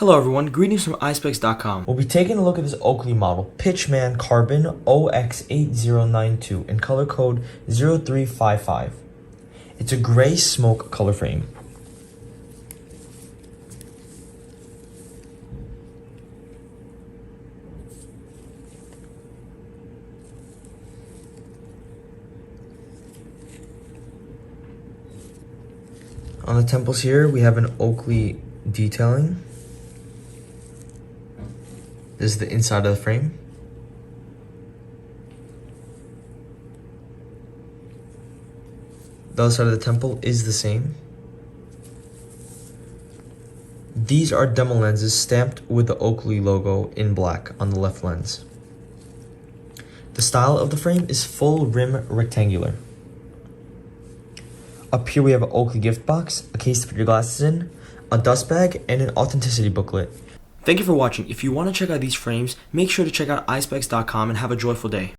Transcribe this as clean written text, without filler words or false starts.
Hello everyone, greetings from Eyespecs.com. We'll be taking a look at this Oakley model, Pitchman-Carbon OX8092 in color code 0355. It's a gray smoke color frame. On the temples here, we have an Oakley detailing. This is the inside of the frame. The other side of the temple is the same. These are demo lenses stamped with the Oakley logo in black on the left lens. The style of the frame is full rim rectangular. Up here we have an Oakley gift box, a case to put your glasses in, a dust bag, and an authenticity booklet. Thank you for watching. If you want to check out these frames, make sure to check out Eyespecs.com and have a joyful day.